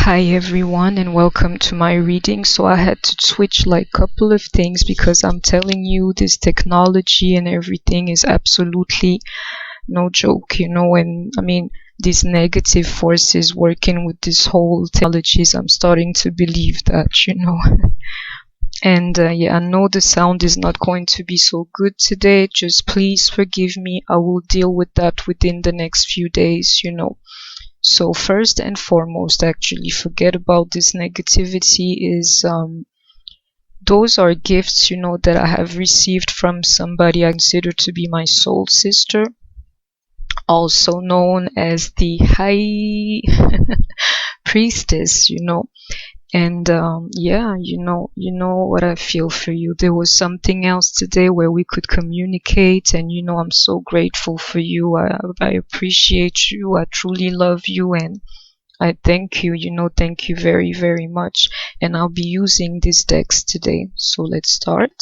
Hi everyone and welcome to my reading. So I had to switch like a couple of things because I'm telling you this technology and everything is absolutely no joke, and these negative forces working with this whole technologies, I'm starting to believe that, And yeah, I know the sound is not going to be so good today. Just please forgive me. I will deal with that within the next few days, So first and foremost, actually, forget about this negativity is those are gifts, that I have received from somebody I consider to be my soul sister, also known as the High Priestess, And yeah, what I feel for you. There was something else today where we could communicate, and I'm so grateful for you. I appreciate you. I truly love you, and I thank you. Thank you very, very much. And I'll be using these decks today. So let's start.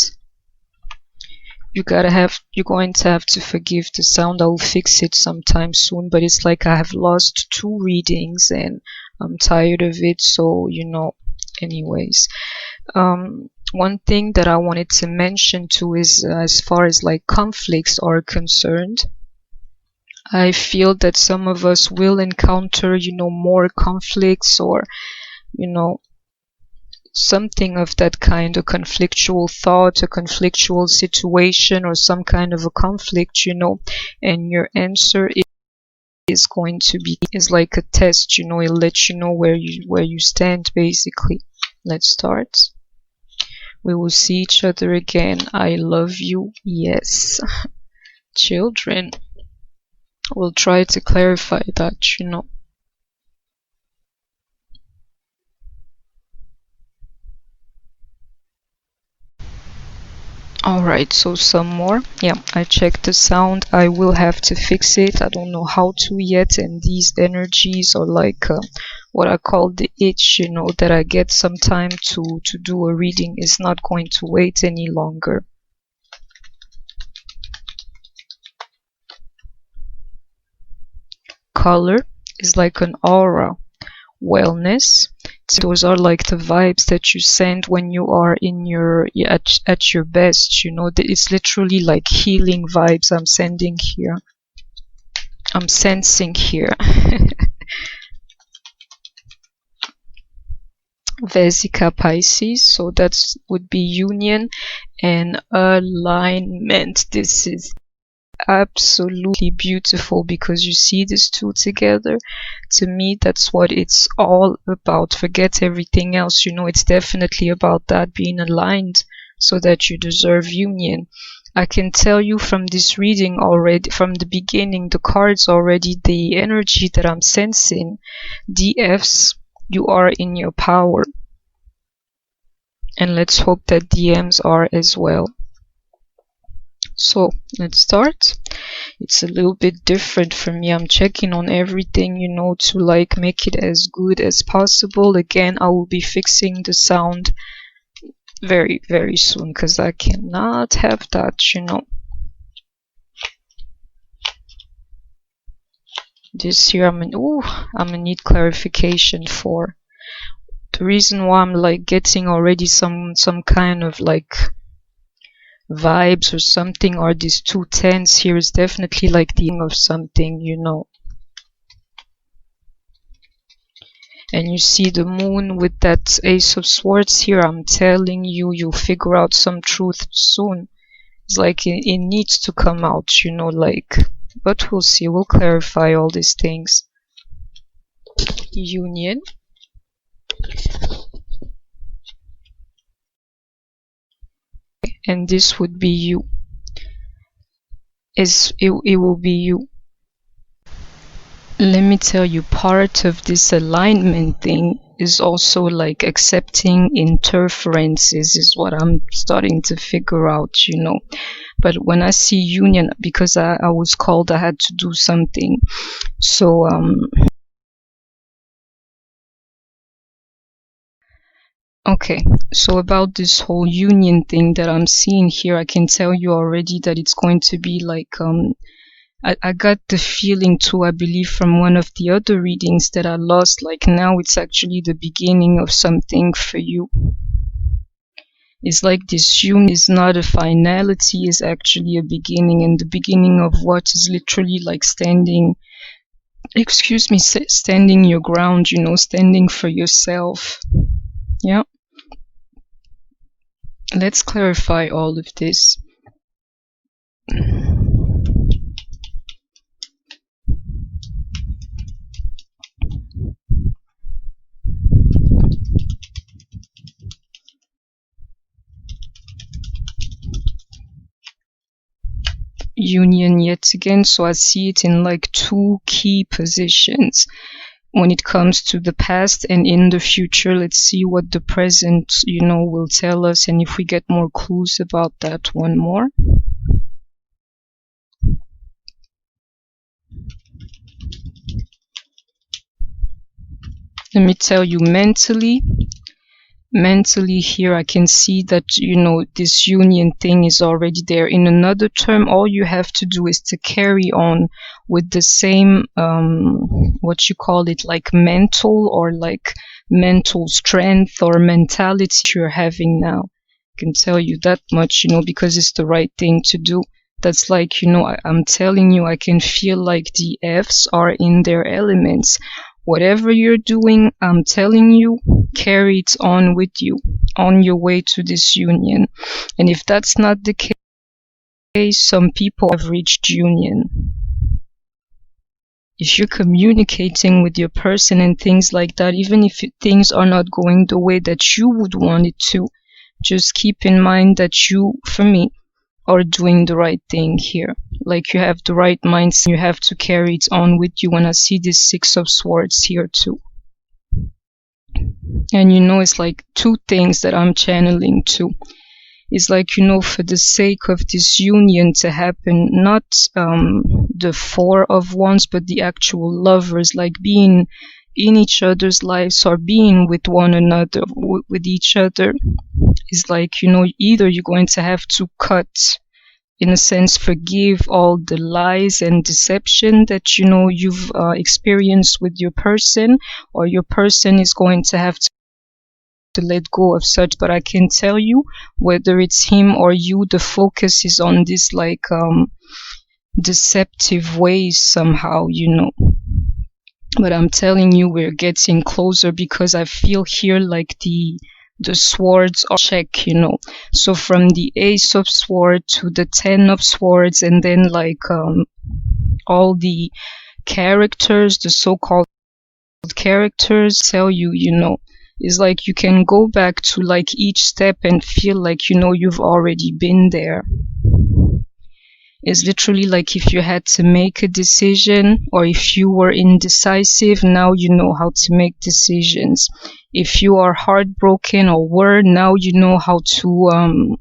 You're going to have to forgive the sound. I will fix it sometime soon, but it's like I have lost 2 readings and I'm tired of it. So anyways, one thing that I wanted to mention too is as far as like conflicts are concerned, I feel that some of us will encounter more conflicts, or something of that kind, a conflictual thought, a conflictual situation, or some kind of a conflict, and your answer is going to be like a test, it'll let you know where you stand, basically. Let's start. We will see each other again. I love you. Yes. Children. We'll try to clarify that, Alright, so some more. Yeah, I checked the sound. I will have to fix it. I don't know how to yet, and these energies are like what I call the itch, that I get some time to do a reading is not going to wait any longer. Color is like an aura. Wellness, those are like the vibes that you send when you are in your at your best, it's literally like healing vibes I'm sending here, I'm sensing here. Vesica Pisces, so that would be union and alignment. This is absolutely beautiful because you see these two together. To me, that's what it's all about. Forget everything else, it's definitely about that, being aligned so that you deserve union. I can tell you from this reading already, from the beginning, the cards already, the energy that I'm sensing, DFs, you are in your power. And let's hope that DMs are as well. So let's start. It's a little bit different for me. I'm checking on everything, to like make it as good as possible. Again, I will be fixing the sound very, very soon because I cannot have that, This here, I'm gonna need clarification for the reason why I'm like getting already some kind of like vibes or something, or these 2 tens here is definitely like the end of something, And you see the moon with that Ace of Swords here. I'm telling you, you'll figure out some truth soon. It's like it needs to come out, but we'll see. We'll clarify all these things. Union. And this would be you. It will be you. Let me tell you, part of this alignment thing is also like accepting interferences, is what I'm starting to figure out, But when I see union, because I was called, I had to do something. So okay, so about this whole union thing that I'm seeing here, I can tell you already that it's going to be like I got the feeling too, I believe, from one of the other readings that I lost, like now it's actually the beginning of something for you. It's like this union is not a finality, is actually a beginning, and the beginning of what is literally like standing your ground, you know, standing for yourself. Yeah. Let's clarify all of this. Union yet again, so I see it in like two key positions when it comes to the past and in the future. Let's see what the present, you know, will tell us, and if we get more clues about that one more. Let me tell you, mentally here I can see that, you know, this union thing is already there. In another term, all you have to do is to carry on with the same what you call it, like mental or like mental strength or mentality you're having now. I can tell you that much, you know, because it's the right thing to do. That's like, you know, I'm telling you, I can feel like the F's are in their elements. Whatever you're doing, I'm telling you, carry it on with you on your way to this union. And if that's not the case, some people have reached union. If you're communicating with your person and things like that, even if things are not going the way that you would want it to, just keep in mind that you, for me, are doing the right thing here. Like you have the right mindset, you have to carry it on with you. When I see this Six of Swords here too. And you know, it's like two things that I'm channeling too. It's like, you know, for the sake of this union to happen, not the Four of Wands, but the actual lovers, like being in each other's lives or being with one another, with each other, is like, you know, either you're going to have to cut, in a sense, forgive all the lies and deception that, you know, you've experienced with your person, or your person is going to have to let go of such. But I can tell you, whether it's him or you, the focus is on this like deceptive ways somehow, you know. But I'm telling you, we're getting closer, because I feel here like the swords are check, you know. So from the Ace of Swords to the Ten of Swords, and then like all the characters, the so-called characters, tell you, you know, it's like you can go back to like each step and feel like, you know, you've already been there. It's literally like if you had to make a decision, or if you were indecisive, now you know how to make decisions. If you are heartbroken or were, now you know how to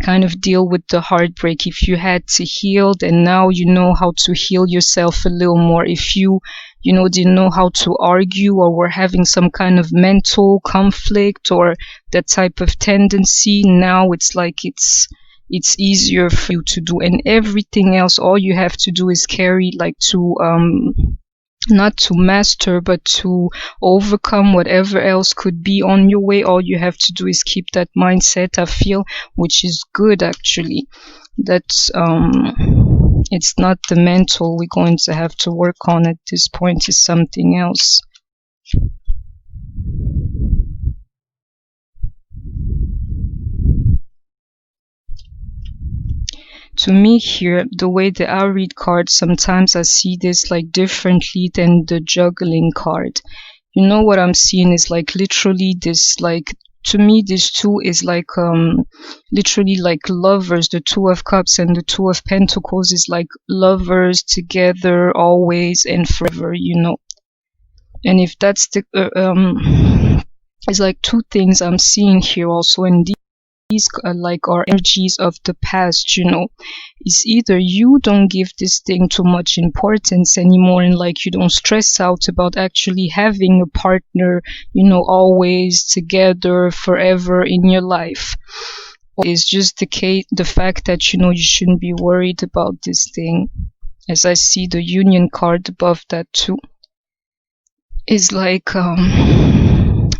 kind of deal with the heartbreak. If you had to heal, then now you know how to heal yourself a little more. If you know, didn't know how to argue, or were having some kind of mental conflict or that type of tendency, now it's like it's easier for you to do. And everything else, all you have to do is carry, like, to not to master, but to overcome whatever else could be on your way. All you have to do is keep that mindset, I feel, which is good actually. That's it's not the mental we're going to have to work on at this point, is something else. To me here, the way that I read cards, sometimes I see this like differently than the juggling card. You know, what I'm seeing is like literally this, like, to me this two is like literally like lovers. The Two of Cups and the Two of Pentacles is like lovers together always and forever, you know. And if that's the it's like two things I'm seeing here also. And these like are energies of the past, you know. It's either you don't give this thing too much importance anymore, and like you don't stress out about actually having a partner, you know, always together forever in your life. Or it's just the fact that, you know, you shouldn't be worried about this thing. as I see the union card above that too, is like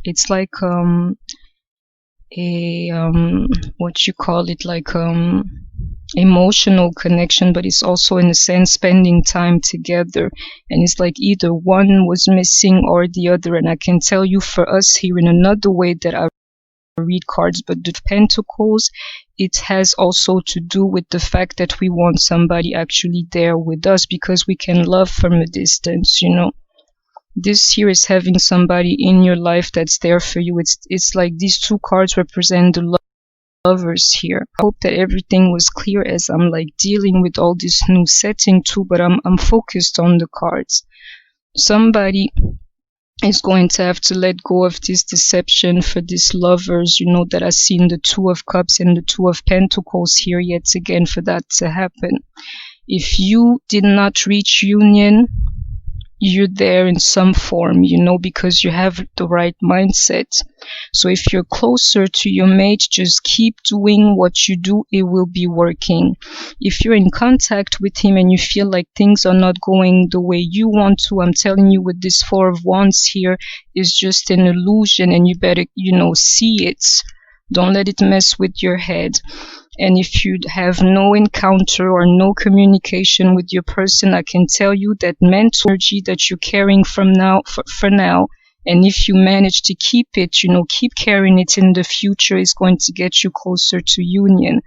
it's like a what you call it, like emotional connection, but it's also in a sense spending time together, and it's like either one was missing or the other. And I can tell you for us here, in another way that I read cards, but the Pentacles, it has also to do with the fact that we want somebody actually there with us, because we can love from a distance, you know. This here is having somebody in your life that's there for you. It's like these two cards represent the lovers here. I hope that everything was clear as I'm like dealing with all this new setting too, but I'm focused on the cards. Somebody is going to have to let go of this deception for these lovers, you know, that I seen the Two of Cups and the Two of Pentacles here yet again for that to happen. If you did not reach union, you're there in some form, you know, because you have the right mindset. So if you're closer to your mate, just keep doing what you do. It will be working. If you're in contact with him and you feel like things are not going the way you want to, I'm telling you, with this Four of Wands here, is just an illusion, and you better, you know, see it. Don't let it mess with your head. And if you have no encounter or no communication with your person, I can tell you that mental energy that you're carrying from now, for now, and if you manage to keep it, you know, keep carrying it in the future, is going to get you closer to union.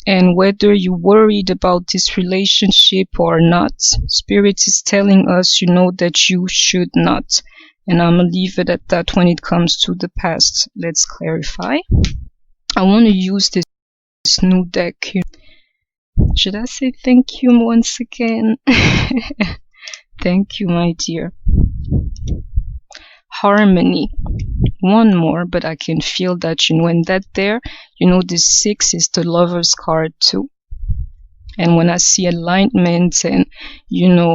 And whether you're worried about this relationship or not, Spirit is telling us, you know, that you should not. And I'm going to leave it at that when it comes to the past. Let's clarify. I want to use this new deck here. Should I say thank you once again? Thank you, my dear. Harmony. One more, but I can feel that, you know, and that there, you know, this 6 is the Lover's card too. And when I see alignment and, you know,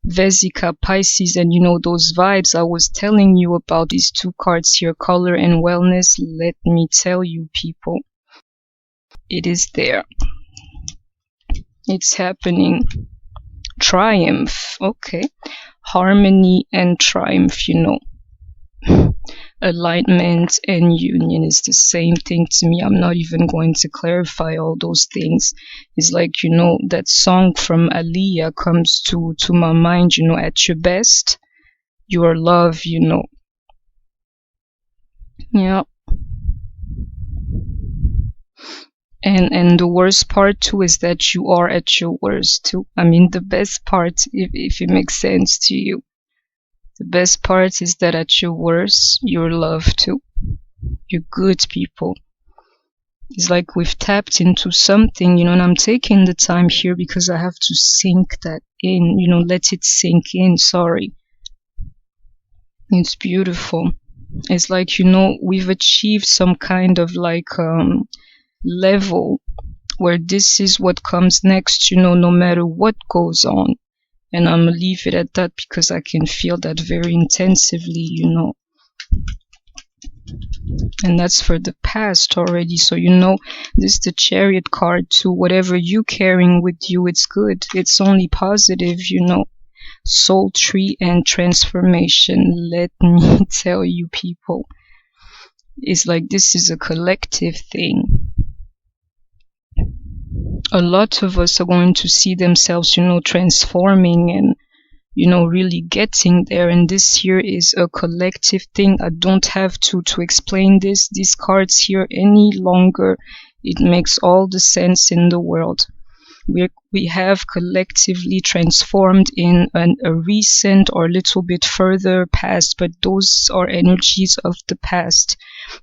Vesica, Pisces, and, you know, those vibes I was telling you about, these two cards here, color and wellness, let me tell you, people, it is there. It's happening. Triumph. Okay. Harmony and triumph, you know. Alignment and union is the same thing to me. I'm not even going to clarify all those things. It's like, you know, that song from Aaliyah comes to my mind, you know, at your best, your love, you know. Yeah. And the worst part too is that you are at your worst too. I mean, the best part, if it makes sense to you, the best part is that at your worst, you're loved too. You're good people. It's like we've tapped into something, you know, and I'm taking the time here because I have to sink that in, you know, let it sink in, sorry. It's beautiful. It's like, you know, we've achieved some kind of like level where this is what comes next, you know, no matter what goes on. And I'm gonna leave it at that because I can feel that very intensively, you know. And that's for the past already. So, you know, this is the Chariot card too. Whatever you carrying with you, it's good. It's only positive, you know. Soul tree and transformation. Let me tell you, people. It's like this is a collective thing. A lot of us are going to see themselves, you know, transforming and, you know, really getting there. And this here is a collective thing. I don't have to explain these cards here any longer. It makes all the sense in the world. We have collectively transformed in a recent or a little bit further past, but those are energies of the past.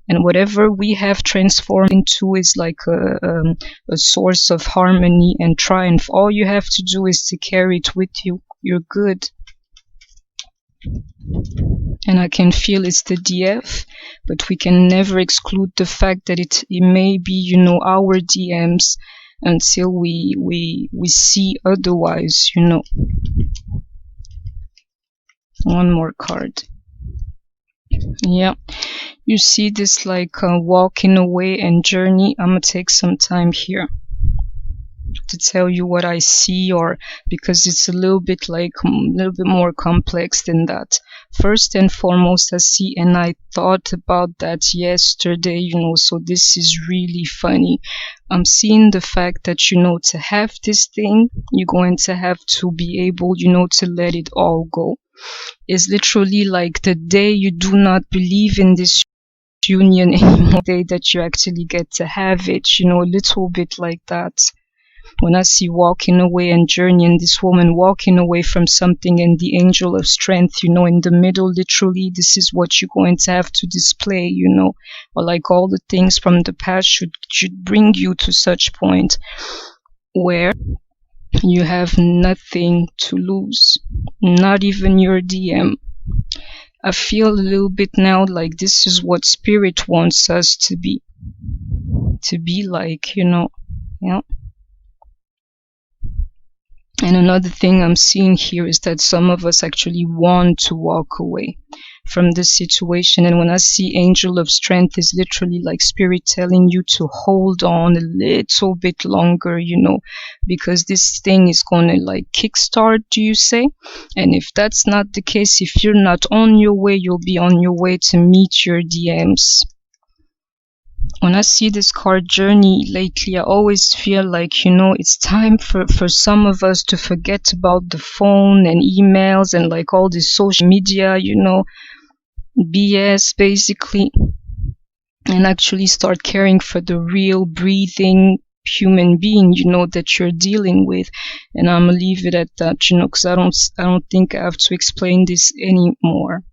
And whatever we have transformed into is like a source of harmony and triumph. All you have to do is to carry it with you. You're good. And I can feel it's the DF, but we can never exclude the fact that it may be, you know, our DMs until we see otherwise, you know. One more card. Yeah, you see this like walking away and journey. I'm gonna take some time here. to tell you what I see, or because it's a little bit more complex than that. First and foremost, I see, and I thought about that yesterday, so this is really funny. I'm seeing the fact that, to have this thing, you're going to have to be able, to let it all go. It's literally like the day you do not believe in this union anymore, the day that you actually get to have it, a little bit like that. When I see walking away and journeying, this woman walking away from something, and the angel of strength, in the middle, literally, this is what you're going to have to display, or like all the things from the past should bring you to such point where you have nothing to lose, not even your DM. I feel a little bit now like this is what spirit wants us to be like, yeah. And another thing I'm seeing here is that some of us actually want to walk away from this situation. And when I see angel of strength, is literally like spirit telling you to hold on a little bit longer, because this thing is going to like kickstart, do you say? And if that's not the case, if you're not on your way, you'll be on your way to meet your DMs. When I see this card journey lately, I always feel like, it's time for some of us to forget about the phone and emails and like all this social media, BS basically, and actually start caring for the real breathing human being, that you're dealing with. And I'm gonna leave it at that, because I don't think I have to explain this anymore.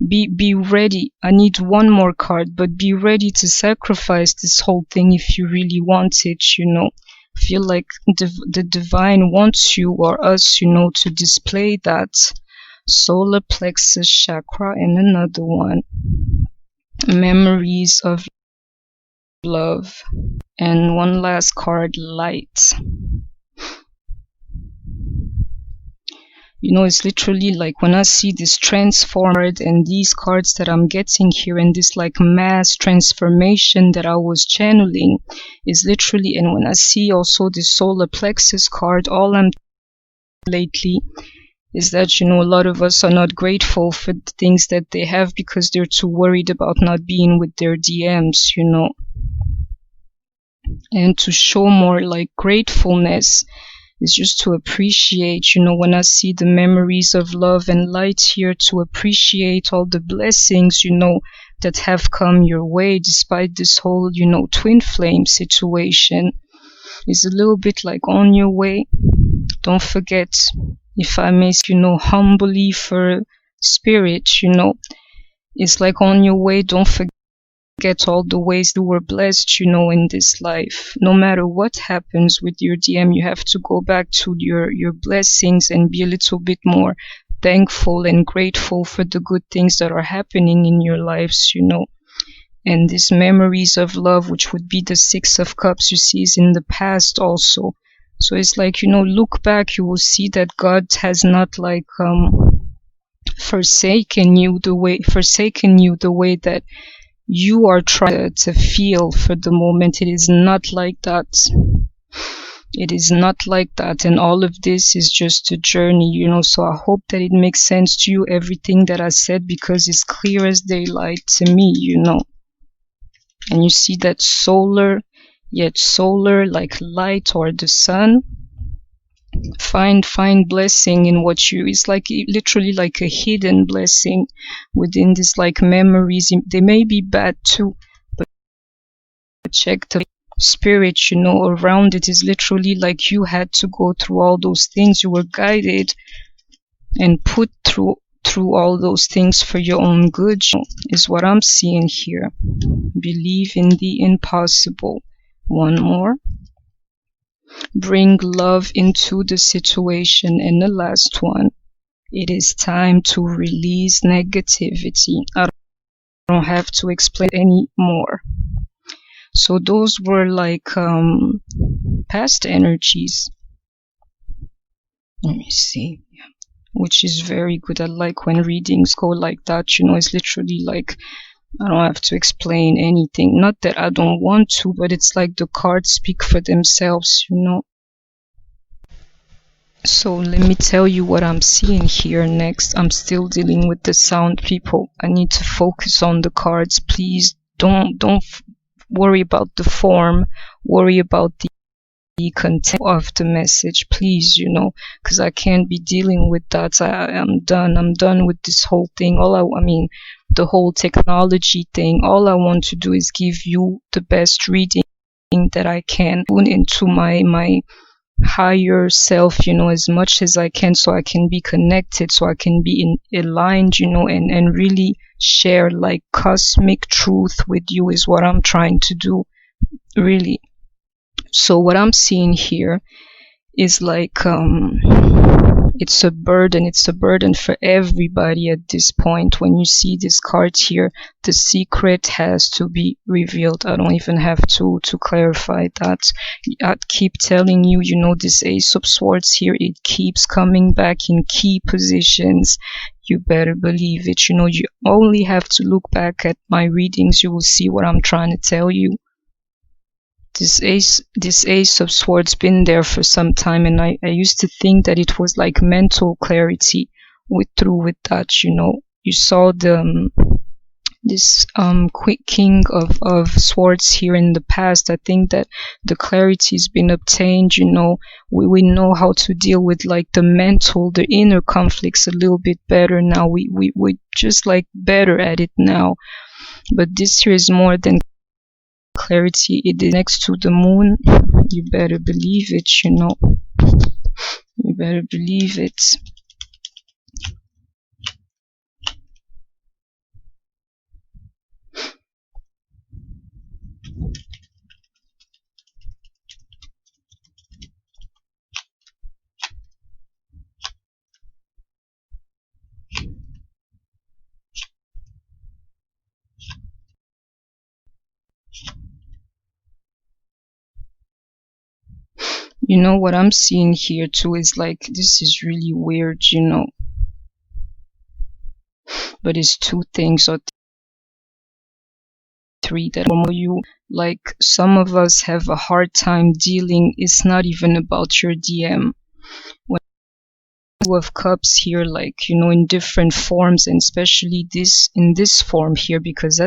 Be ready. I need one more card, but be ready to sacrifice this whole thing if you really want it, I feel like the divine wants you or us, to display that. Solar plexus chakra, and another one, memories of love, and one last card, light. It's literally like when I see this transformed and these cards that I'm getting here, and this like mass transformation that I was channeling is literally, and when I see also this solar plexus card, all I'm lately is that, a lot of us are not grateful for the things that they have because they're too worried about not being with their DMs, and to show more like gratefulness is just to appreciate, when I see the memories of love and light here, to appreciate all the blessings, that have come your way despite this whole, twin flame situation. Is a little bit like on your way. Don't forget, if I may, humbly for spirit, it's like on your way. Don't forget all the ways you were blessed, in this life. No matter what happens with your DM, you have to go back to your blessings and be a little bit more thankful and grateful for the good things that are happening in your lives, And these memories of love, which would be the Six of Cups, you see, is in the past also. So it's like, look back, you will see that God has not like forsaken you the way that you are trying to feel for the moment. It is not like that. It is not like that. And all of this is just a journey, So I hope that it makes sense to you, everything that I said, because it's clear as daylight to me, And you see that solar, yet solar like light or the sun. Find blessing in what it's like, literally like a hidden blessing within this like memories. They may be bad too, but check the spirit, around it. Is literally like you had to go through all those things. You were guided and put through all those things for your own good, is what I'm seeing here. Believe in the impossible. One more. Bring love into the situation. And the last one, it is time to release negativity. I don't have to explain any more. So those were like past energies. Let me see. Which is very good. I like when readings go like that, it's literally like I don't have to explain anything. Not that I don't want to, but it's like the cards speak for themselves, you know. So let me tell you what I'm seeing here next. I'm still dealing with the sound, people. I need to focus on the cards. Please don't worry about the form. Worry about the content of the message, please, you know, because I can't be dealing with that. I'm done with this whole thing. I mean, the whole technology thing. All I want to do is give you the best reading that I can into my higher self, you know, as much as I can, so I can be connected, so I can be aligned, you know, and really share like cosmic truth with you is what I'm trying to do, really. So what I'm seeing here is like it's a burden for everybody at this point. When you see this card here, the secret has to be revealed. I don't even have to clarify that. I keep telling you, you know, this Ace of Swords here, it keeps coming back in key positions. You better believe it. You know, you only have to look back at my readings. You will see what I'm trying to tell you. This ace of swords been there for some time, and I used to think that it was like mental clarity with that, you know. You saw this quick king of swords here in the past. I think that the clarity's been obtained, you know. We know how to deal with like the inner conflicts a little bit better now. We're just like better at it now. But this here is more than clarity. It is next to the moon. You better believe it, you know. You better believe it. You know what I'm seeing here too is like, this is really weird, you know. But it's two things or three that you like. Some of us have a hard time dealing. It's not even about your DM. When Two of Cups here, like, you know, in different forms, and especially this in this form here, because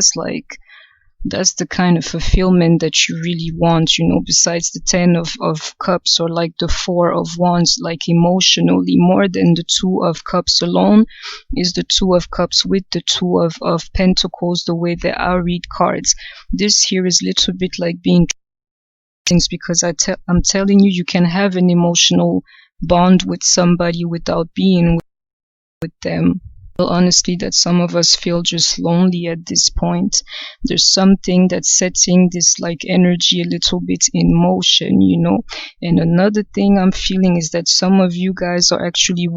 that's the kind of fulfillment that you really want, you know, besides the 10 of Cups or like the 4 of Wands, like emotionally, more than the 2 of Cups alone, is the 2 of Cups with the 2 of Pentacles, the way that I read cards. This here is a little bit like being things, because I'm telling you, you can have an emotional bond with somebody without being with them. Honestly, that some of us feel just lonely at this point. There's something that's setting this like energy a little bit in motion, you know. And another thing I'm feeling is that some of you guys are actually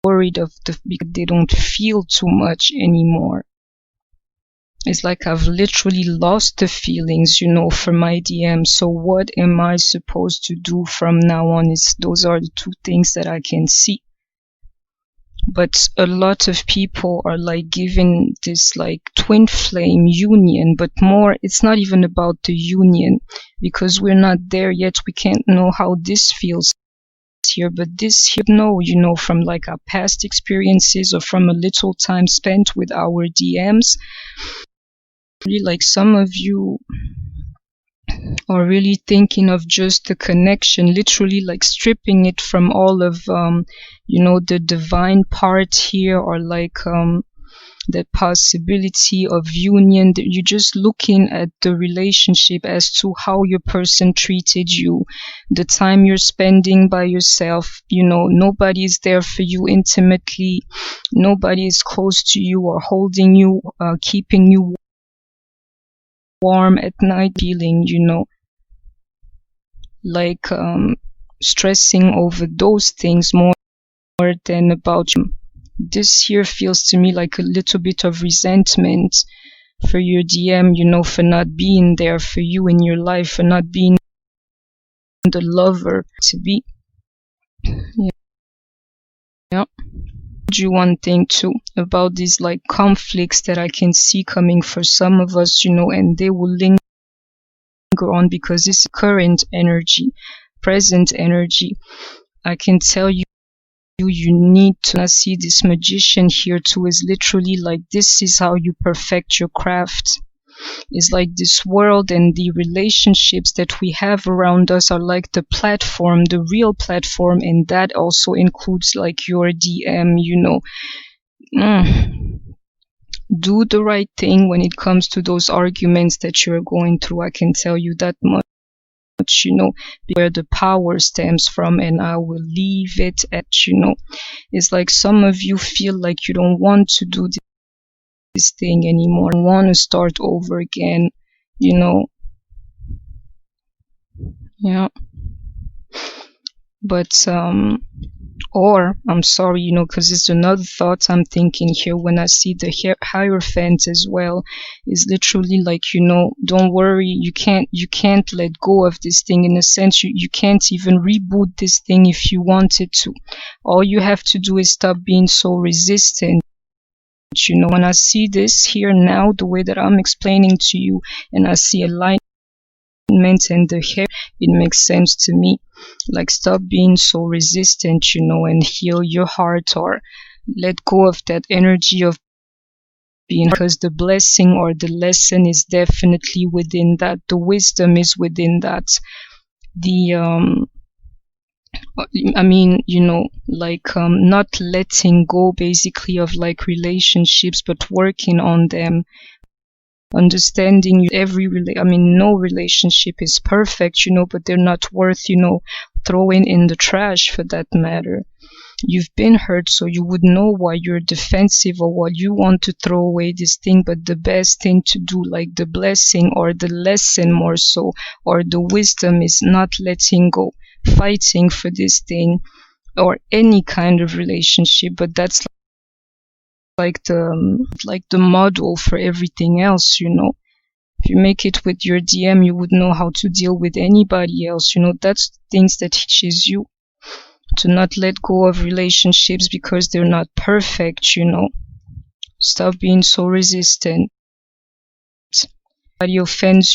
worried because they don't feel too much anymore. It's like I've literally lost the feelings, you know, for my DM. So what am I supposed to do from now on? Those are the two things that I can see. But a lot of people are like giving this like twin flame union, but more, it's not even about the union, because we're not there yet. We can't know how this feels here, but this here, you know, from like our past experiences or from a little time spent with our DMs, really, like some of you are really thinking of just the connection, literally like stripping it from all of you know, the divine part here, or like the possibility of union. You're just looking at the relationship as to how your person treated you, the time you're spending by yourself. You know, nobody is there for you intimately, nobody is close to you or holding you, keeping you warm at night, feeling, you know, like stressing over those things more than about you. This here feels to me like a little bit of resentment for your DM, you know, for not being there for you in your life, for not being the lover to be. Yeah. you one thing too about these like conflicts that I can see coming for some of us, and they will linger on because this is current energy, present energy. I can tell you need to see this magician here too is literally like this is how you perfect your craft. It's like this world and the relationships that we have around us are like the platform, the real platform, and that also includes like your DM, Do the right thing when it comes to those arguments that you're going through. I can tell you that much. Where the power stems from, and I will leave it at, it's like some of you feel like you don't want to do this thing anymore, want to start over again, yeah. But or I'm sorry, because it's another thought I'm thinking here when I see the Hierophant as well, is literally like, don't worry, you can't let go of this thing. In a sense, you can't even reboot this thing if you wanted to. All you have to do is stop being so resistant. When I see this here now, the way that I'm explaining to you, and I see alignment and the hair, it makes sense to me. Like, stop being so resistant, and heal your heart, or let go of that energy of being, because the blessing or the lesson is definitely within that. The wisdom is within that. Not letting go basically of like relationships, but working on them. Understanding no relationship is perfect, but they're not worth, throwing in the trash for that matter. You've been hurt, so you would know why you're defensive or why you want to throw away this thing. But the best thing to do, like the blessing or the lesson more so, or the wisdom, is not letting go, fighting for this thing or any kind of relationship. But that's like the model for everything else, If you make it with your DM, you would know how to deal with anybody else, That's things that teaches you to not let go of relationships because they're not perfect, Stop being so resistant. Somebody offends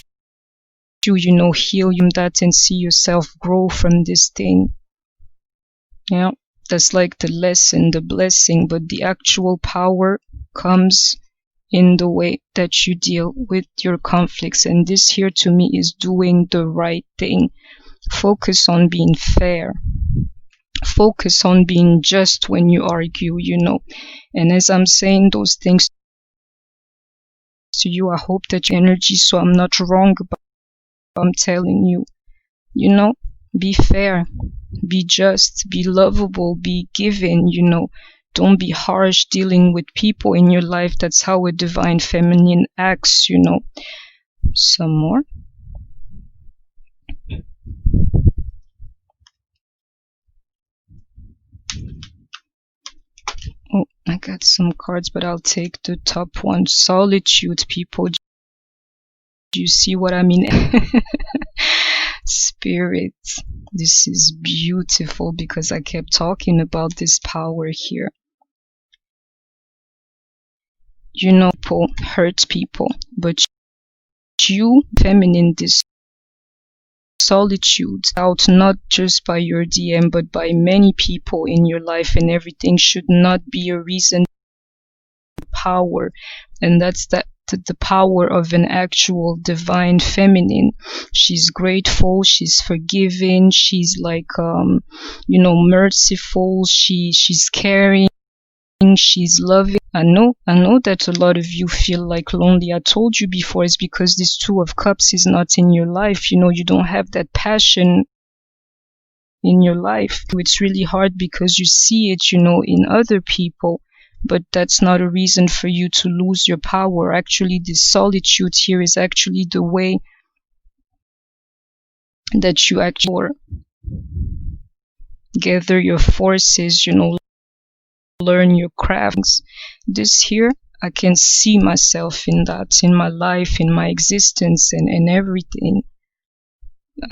you, heal that and see yourself grow from this thing. Yeah. That's like the lesson, the blessing, but the actual power comes in the way that you deal with your conflicts. And this here to me is doing the right thing. Focus on being fair. Focus on being just when you argue, And as I'm saying those things to you, I hope that your energy, so I'm not wrong about what I'm telling you, be fair. Be just, be lovable, be giving, Don't be harsh dealing with people in your life. That's how a divine feminine acts, Some more. Oh, I got some cards, but I'll take the top one. Solitude, people. Do you see what I mean? Spirit, this is beautiful because I kept talking about this power here. People hurt people, but you, feminine, this solitude out not just by your DM but by many people in your life, and everything should not be a reason. Power, and that's the power of an actual divine feminine. She's grateful, she's forgiving, she's like merciful, she's caring, she's loving. I know that a lot of you feel like lonely. I told you before, it's because this Two of Cups is not in your life. You don't have that passion in your life. It's really hard because you see it, in other people. But that's not a reason for you to lose your power. Actually, this solitude here is actually the way that you actually gather your forces, learn your crafts. This here, I can see myself in that, in my life, in my existence, and everything.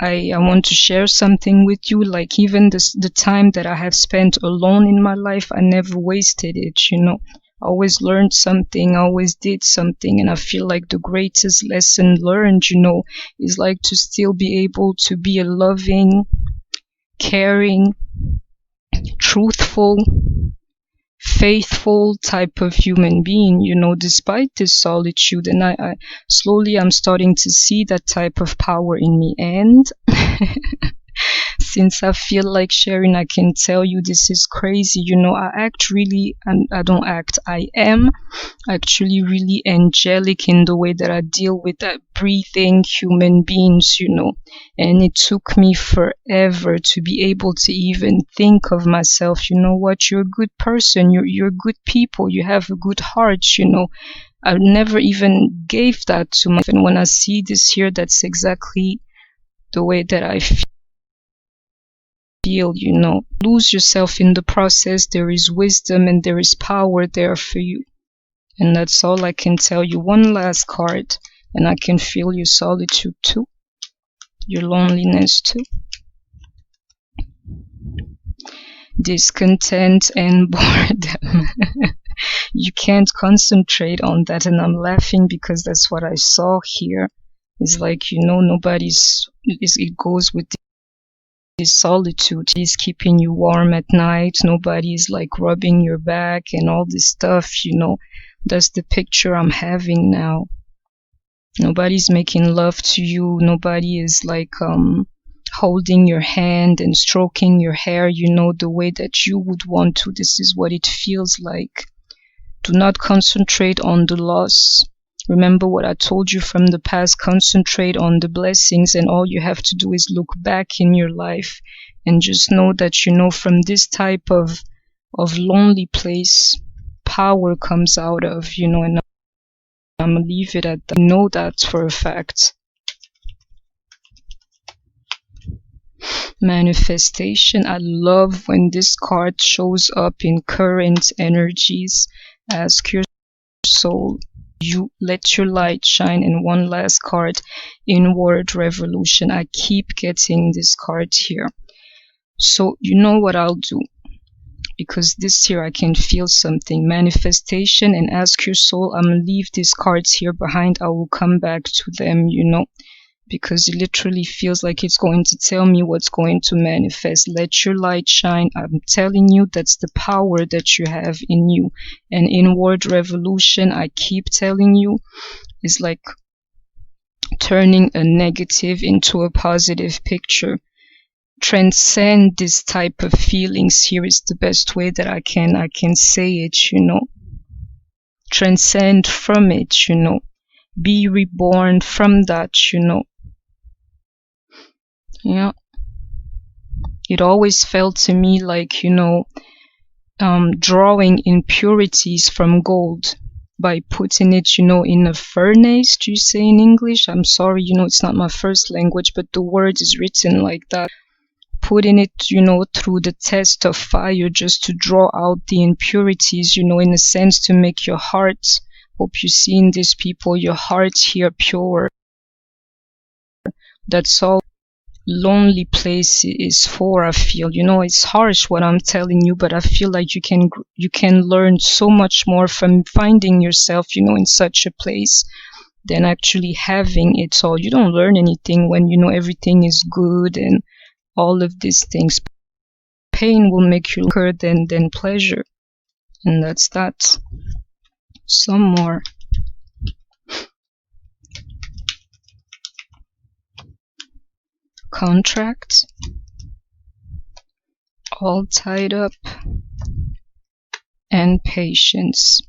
I want to share something with you. Like even the time that I have spent alone in my life, I never wasted it, you know. I always learned something, I always did something, and I feel like the greatest lesson learned, you know, is like to still be able to be a loving, caring, truthful, faithful type of human being, you know, despite this solitude. And I slowly I'm starting to see that type of power in me. And since I feel like sharing, I can tell you this is crazy. You know, I act really, and I don't act, I am actually really angelic in the way that I deal with that breathing human beings, you know. And it took me forever to be able to even think of myself, you know what, you're a good person, you're good people, you have a good heart, you know. I never even gave that to myself. And when I see this here, that's exactly the way that I feel, you know. Lose yourself in the process. There is wisdom and there is power there for you. And that's all I can tell you. One last card, and I can feel your solitude too, your loneliness too, discontent and boredom. You can't concentrate on that, and I'm laughing because that's what I saw here. It's like, you know, it goes with this solitude. Is keeping you warm at night. Nobody's like rubbing your back and all this stuff, you know. That's the picture I'm having now. Nobody's making love to you. Nobody is like holding your hand and stroking your hair, you know, the way that you would want to. This is what it feels like. Do not concentrate on the loss. Remember what I told you from the past. Concentrate on the blessings, and all you have to do is look back in your life and just know that, you know, from this type of lonely place, power comes out of, you know. And I'm gonna leave it at that. I know that for a fact. Manifestation. I love when this card shows up in current energies. Ask your soul, you let your light shine. And one last card, inward revolution. I keep getting this card here. So you know what I'll do, because this here I can feel something. Manifestation and ask your soul. I'm gonna leave these cards here behind. I will come back to them, you know, because it literally feels like it's going to tell me what's going to manifest. Let your light shine. I'm telling you, that's the power that you have in you. And inward revolution, I keep telling you, is like turning a negative into a positive picture. Transcend this type of feelings. Here is the best way that I can say it, you know. Transcend from it, you know. Be reborn from that, you know. Yeah. It always felt to me like, you know, drawing impurities from gold by putting it, you know, in a furnace. Do you say in English? I'm sorry, you know, it's not my first language, but the word is written like that. Putting it, you know, through the test of fire just to draw out the impurities, you know, in a sense to make your heart, hope you see in these people, your heart here pure. That's all lonely place is for, I feel. You know, it's harsh what I'm telling you, but I feel like you can learn so much more from finding yourself, you know, in such a place than actually having it all. You don't learn anything when, you know, everything is good and all of these things. Pain will make you longer than pleasure, and that's that. Some more. Contract, all tied up, and patience.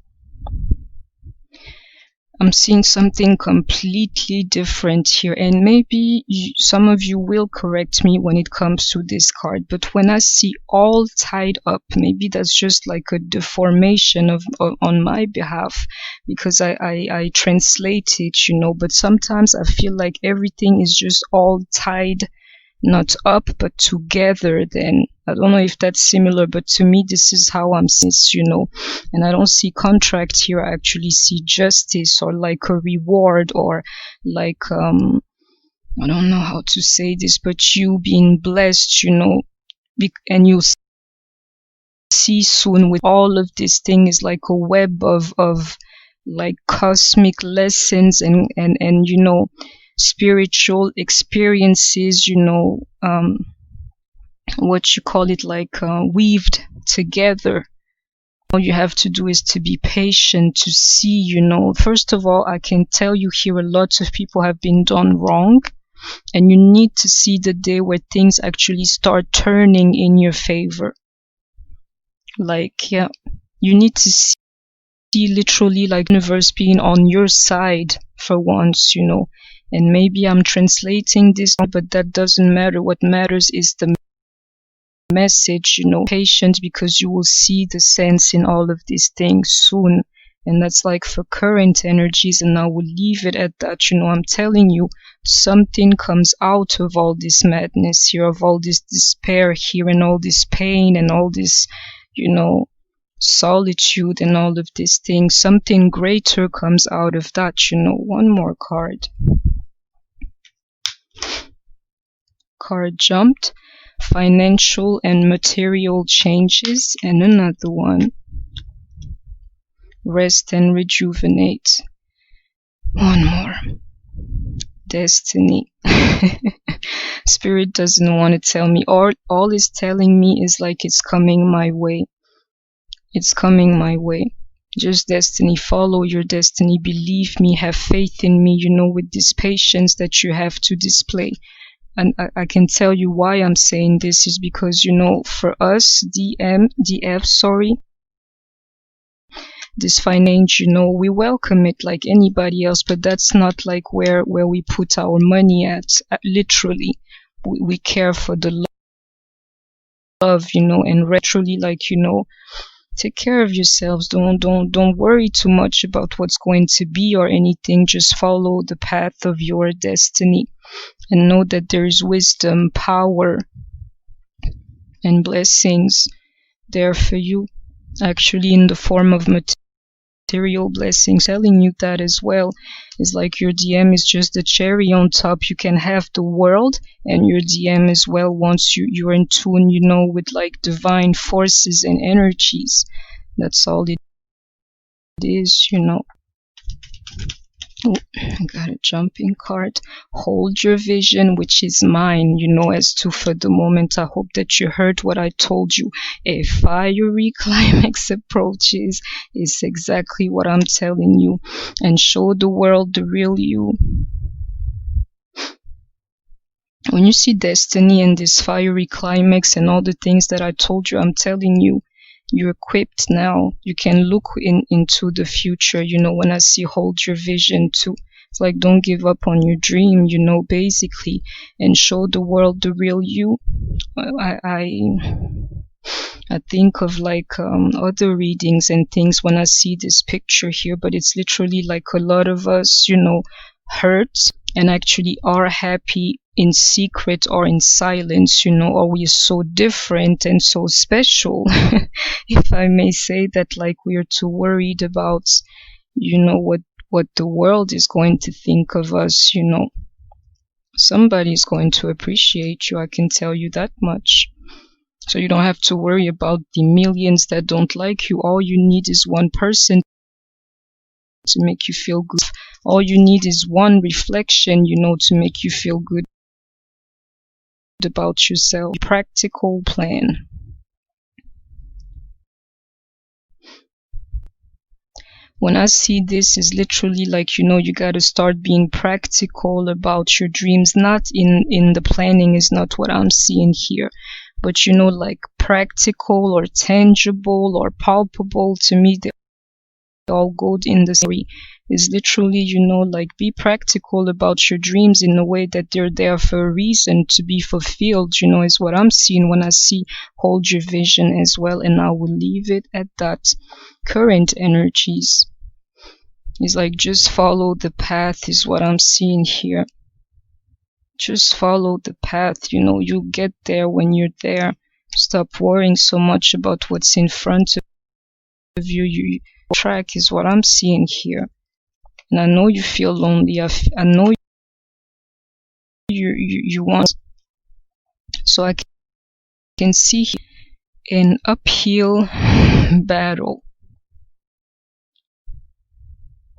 I'm seeing something completely different here, and maybe some of you will correct me when it comes to this card, but when I see all tied up, maybe that's just like a deformation on my behalf, because I translate it, you know, but sometimes I feel like everything is just all tied, not up, but together. Then I don't know if that's similar, but to me this is how I'm seeing this, you know. And I don't see contract here. I actually see justice, or like a reward, or like I don't know how to say this, but you being blessed, you know, and you'll see soon with all of this thing is like a web of like cosmic lessons and you know, spiritual experiences, you know, what you call it, like weaved together. All you have to do is to be patient to see, you know. First of all, I can tell you here a lot of people have been done wrong, and you need to see the day where things actually start turning in your favor. Like, yeah, you need to see literally like universe being on your side for once, you know. And maybe I'm translating this, but that doesn't matter. What matters is the message, you know. Patient, because you will see the sense in all of these things soon. And that's like for current energies, and I will leave it at that. You know, I'm telling you, something comes out of all this madness here, of all this despair here, and all this pain, and all this, you know, solitude, and all of these things. Something greater comes out of that, you know. One more card. Card jumped. Financial and material changes, and another one. Rest and rejuvenate. One more. Destiny. Spirit doesn't want to tell me. All it's telling me is like it's coming my way. It's coming my way. Just destiny. Follow your destiny. Believe me. Have faith in me, you know, with this patience that you have to display. And I can tell you why I'm saying this is because, you know, for us, this finance, you know, we welcome it like anybody else, but that's not like where we put our money at. Literally, we care for the love, you know, and literally, like, you know, take care of yourselves. Don't worry too much about what's going to be or anything. Just follow the path of your destiny. And know that there is wisdom, power, and blessings there for you, actually in the form of material blessings. Telling you that as well is like your DM is just the cherry on top. You can have the world and your DM as well once you're in tune, you know, with like divine forces and energies. That's all it is, you know. Oh, I got a jumping card. Hold your vision, which is mine, you know, as to for the moment. I hope that you heard what I told you. A fiery climax approaches is exactly what I'm telling you. And show the world the real you. When you see destiny and this fiery climax and all the things that I told you, I'm telling you, you're equipped now. You can look into the future, you know. When I see hold your vision too, it's like don't give up on your dream, you know, basically, and show the world the real you. I think of like other readings and things when I see this picture here, but it's literally like a lot of us, you know, hurt and actually are happy in secret or in silence, you know, or we're so different and so special, if I may say that, like we're too worried about, you know, what the world is going to think of us, you know. Somebody's going to appreciate you, I can tell you that much. So you don't have to worry about the millions that don't like you. All you need is one person to make you feel good. All you need is one reflection, you know, to make you feel good about yourself. Practical plan. When I see this, is literally like, you know, you got to start being practical about your dreams. Not in the planning is not what I'm seeing here, but you know, like practical or tangible or palpable. To me, they all go in the same. Is literally, you know, like be practical about your dreams in a way that they're there for a reason to be fulfilled, you know, is what I'm seeing when I see hold your vision as well. And I will leave it at that. Current energies is like just follow the path is what I'm seeing here. Just follow the path, you know, you'll get there when you're there. Stop worrying so much about what's in front of you. You track is what I'm seeing here. And I know you feel lonely. I know you want. So I can see an uphill battle.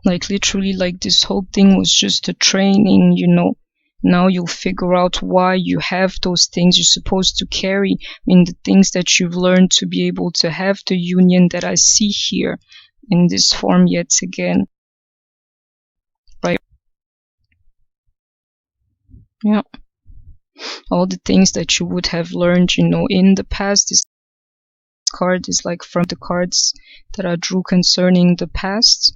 Like literally, like this whole thing was just a training, you know. Now you'll figure out why you have those things you're supposed to carry. I mean, the things that you've learned to be able to have the union that I see here in this form yet again. Right? Yeah. All the things that you would have learned, you know, in the past. This card is like from the cards that I drew concerning the past.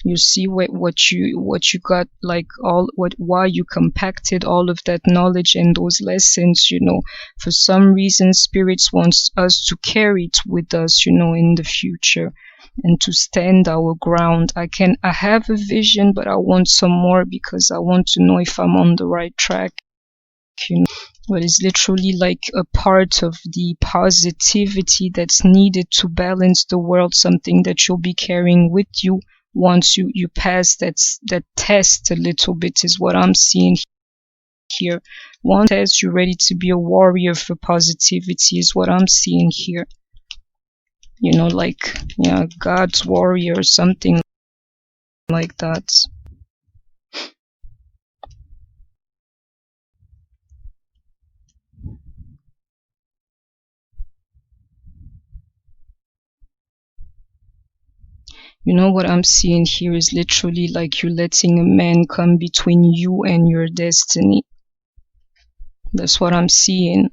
You see what you got, like why you compacted all of that knowledge and those lessons, you know. For some reason, spirits wants us to carry it with us, you know, in the future, and to stand our ground. I have a vision, but I want some more because I want to know if I'm on the right track, you know. But it's literally like a part of the positivity that's needed to balance the world, something that you'll be carrying with you once you pass that test a little bit, is what I'm seeing here. One test, you're ready to be a warrior for positivity, is what I'm seeing here. You know, like, yeah, God's warrior or something like that. You know, what I'm seeing here is literally like you're letting a man come between you and your destiny. That's what I'm seeing.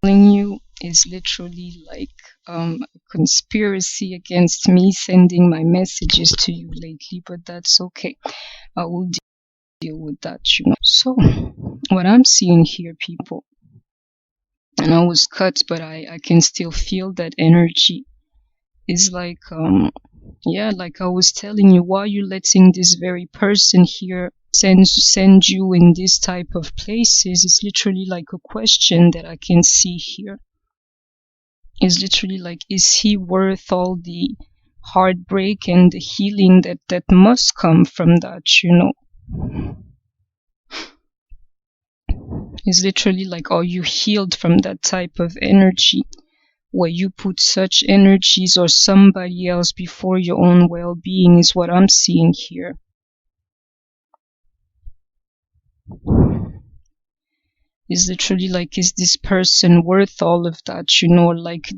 Telling you is literally like a conspiracy against me sending my messages to you lately, but that's okay. I will deal with that, you know. So what I'm seeing here, people, and I was cut, but I can still feel that energy. Is like yeah, like I was telling you, why you letting this very person here send you in this type of places? It's literally like a question that I can see here. Is literally like, is he worth all the heartbreak and the healing that must come from that, you know? Is literally like, are you healed from that type of energy where you put such energies or somebody else before your own well-being, is what I'm seeing here. Is literally like, is this person worth all of that, you know? Like,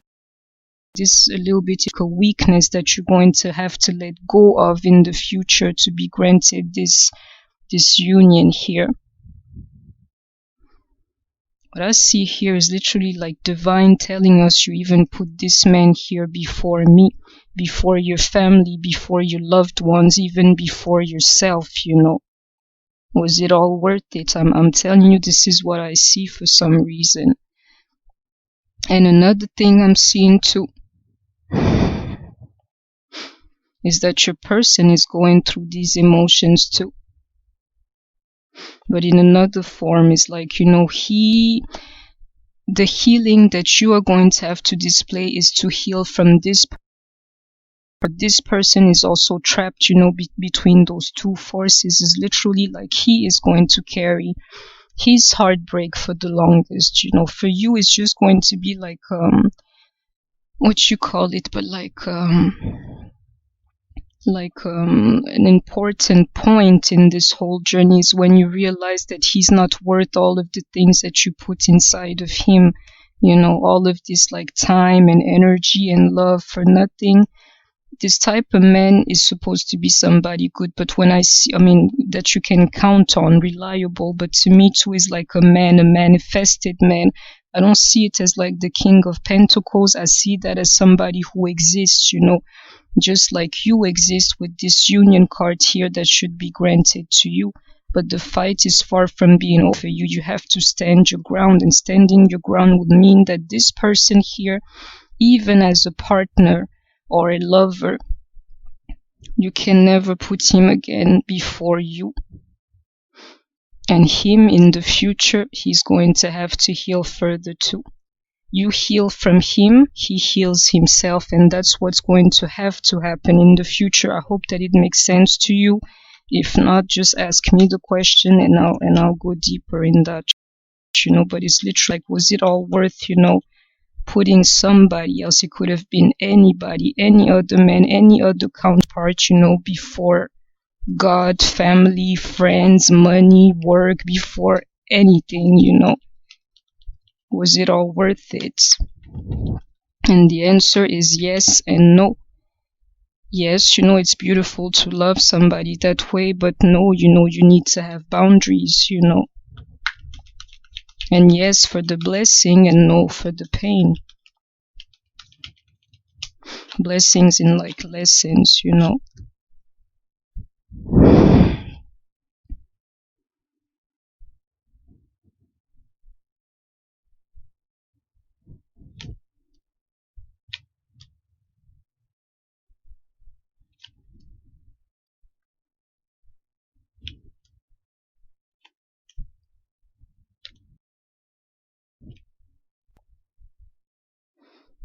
this a little bit of a weakness that you're going to have to let go of in the future to be granted this union here. What I see here is literally like divine telling us, you even put this man here before me, before your family, before your loved ones, even before yourself, you know. Was it all worth it? I'm telling you, this is what I see for some reason. And another thing I'm seeing too is that your person is going through these emotions too. But in another form, is like, you know, the healing that you are going to have to display is to heal from this. But this person is also trapped, you know, between those two forces. Is literally like he is going to carry his heartbreak for the longest, you know. For you, it's just going to be like what you call it, but like an important point in this whole journey is when you realize that he's not worth all of the things that you put inside of him, you know, all of this like time and energy and love for nothing. This type of man is supposed to be somebody good, but when I see, I mean, that you can count on, reliable, but to me too is like a man, a manifested man. I don't see it as like the King of Pentacles. I see that as somebody who exists, you know, just like you exist with this union card here that should be granted to you. But the fight is far from being over you. You have to stand your ground, and standing your ground would mean that this person here, even as a partner or a lover, you can never put him again before you. And him in the future, he's going to have to heal further too. You heal from him, he heals himself, and that's what's going to have to happen in the future. I hope that it makes sense to you. If not, just ask me the question and I'll go deeper in that, but it's literally like, was it all worth, putting somebody else? It could have been anybody, any other man, any other counterpart, before God, family, friends, money, work, before anything, was it all worth it? And the answer is yes and no. Yes, it's beautiful to love somebody that way, but no, you need to have boundaries, And yes for the blessing and no for the pain. Blessings in like lessons,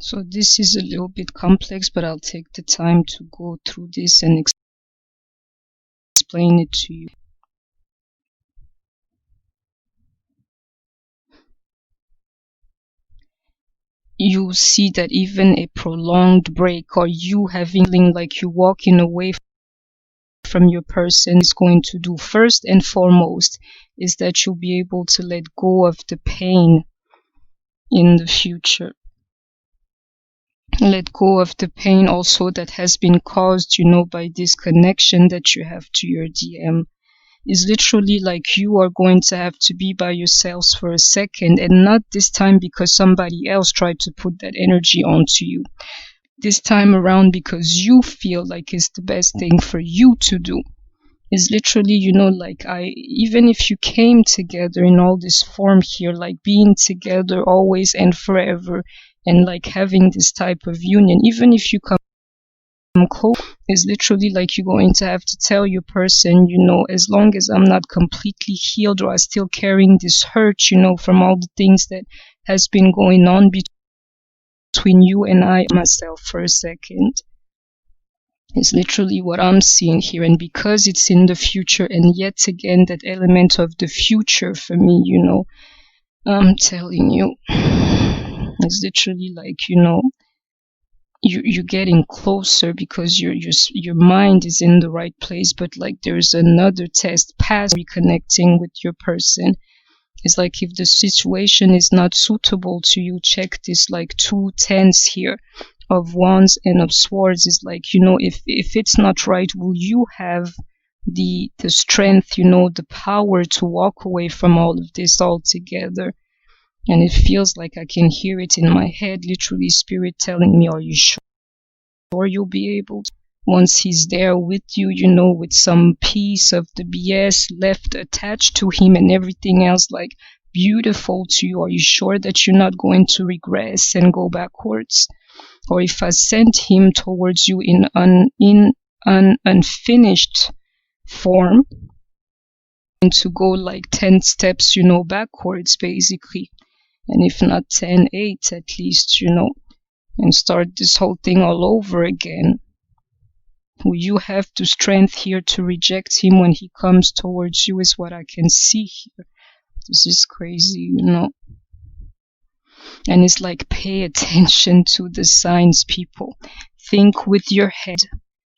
So this is a little bit complex, but I'll take the time to go through this and explain it to you. You see that even a prolonged break, or you having like you walking away from your person, is going to do first and foremost is that you'll be able to let go of the pain in the future. Let go of the pain also that has been caused, by this connection that you have to your DM. Is literally like you are going to have to be by yourselves for a second, and not this time because somebody else tried to put that energy onto you. This time around because you feel like it's the best thing for you to do. Is literally, like even if you came together in all this form here, like being together always and forever, and like having this type of union, even if you come close, is literally like you're going to have to tell your person, as long as I'm not completely healed, or I'm still carrying this hurt, from all the things that has been going on between you and myself for a second. It's literally what I'm seeing here. And because it's in the future, and yet again that element of the future for me, I'm telling you, it's literally like, you're getting closer because your mind is in the right place, but like there's another test past reconnecting with your person. It's like if the situation is not suitable to you, check this like 2 tens here of wands and of swords. Is like, if it's not right, will you have the strength, the power to walk away from all of this altogether? And it feels like I can hear it in my head, literally spirit telling me, are you sure you'll be able to? Once he's there with you, with some piece of the BS left attached to him and everything else like beautiful to you, are you sure that you're not going to regress and go backwards? Or if I sent him towards you in an unfinished form, and to go like 10 steps, backwards basically, and if not 10, 8 at least, and start this whole thing all over again. Will you have the strength here to reject him when he comes towards you, is what I can see here. This is crazy, And it's like, pay attention to the signs, people. Think with your head,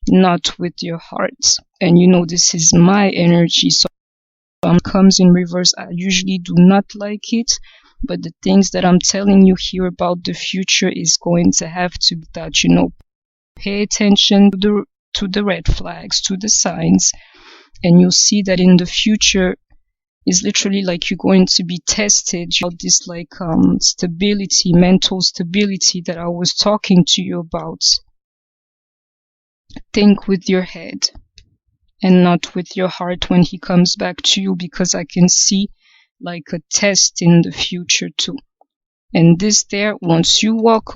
not with your heart. And this is my energy, so comes in reverse. I usually do not like it, but the things that I'm telling you here about the future is going to have to be that, pay attention to the red flags, to the signs, and you'll see that in the future is literally like you're going to be tested. This like stability, mental stability that I was talking to you about. Think with your head and not with your heart when he comes back to you, because I can see like a test in the future too. And this there, once you walk